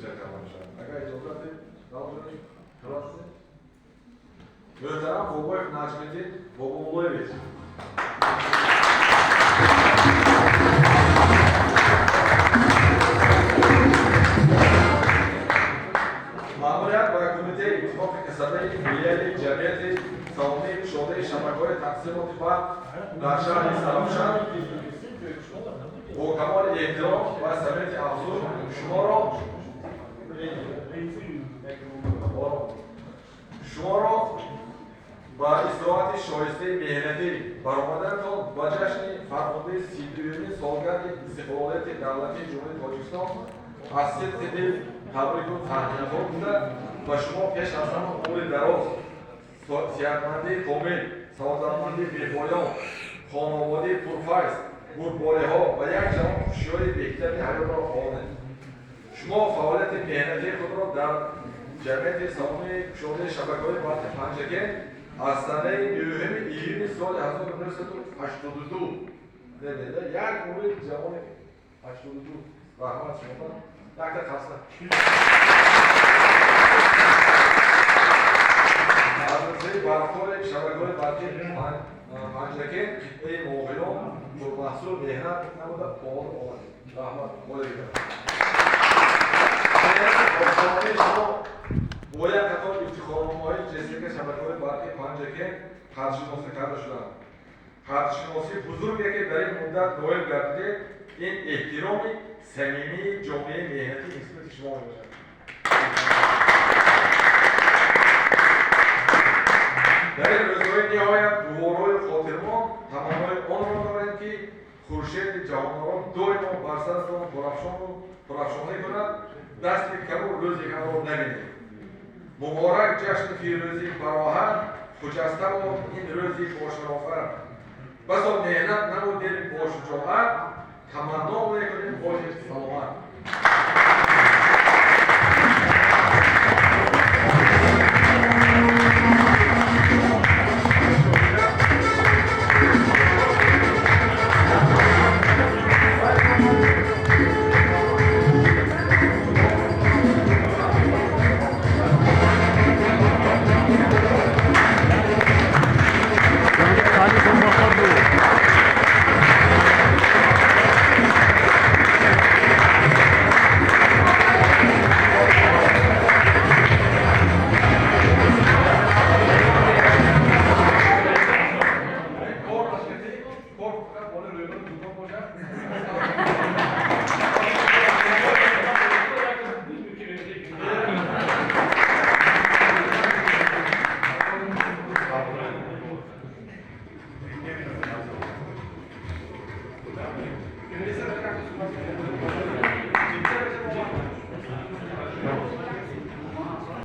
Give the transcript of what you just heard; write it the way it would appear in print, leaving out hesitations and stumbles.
serkaman şahı. Aga icazatı dalgını kırası. Möhterem Boboyev Necmettin Boboğlu'yevich. Ma'muriyat va Qo'mita Ittifoqi kasablik milliy jamiyati sog'liq sho'da shabakoi taqsimot va nashri Sarafshan با کمال احترام و سمیت افزون شما را با استراحت شایسته مهنتی برآمدنتان با جشن فرخنده 32مین سالگرد استقلالیت دولتی جمهوری تاجیکستان از صدق دل تبریک و تهنیت‌ها بوده و شما پیش از همه عمر دراز، صحتمندی کامل، سعادتمندی بی‌پایان، خانواده پرفیض، برباری‌ها و یک جهان خوشی‌های بهتری حیات را خواهید. شما فعالیت مهنتی خود را در جمعیت سهامی گشاده شبکه‌های برق پنجگین از سنه 9 ایلول سال 1982 دیده. یک مورد جوان 82 رحمت شما دکتر خسته. از برخورد شبکه‌های برق پنجگین این موقعیان با محصول مهنت نبوده باور آمد. رحمت مولید. شما باید قطار افتخارنامه‌های جسته شبکه‌های برق پنجگین خدشناسی کرده شدند. خدشناسی بزرگی که در این مدت نایل گردیده این احترام صمیمی جامعه مهنتی نسبت شما می‌باشد. در این روزهای نهایت گوارای خاطرمان تمنای آن را دارند که خورشید جهان‌آرا دائما بر سرتان پرافشانی کند، دست کم و روزی کم را نبینید. مبارک جشن فیروزی فراخان، خجسته و این روزی باشرافت. بسا مهنت نمودیم با شجاعت، تمنا میکنیم باشید سلامت.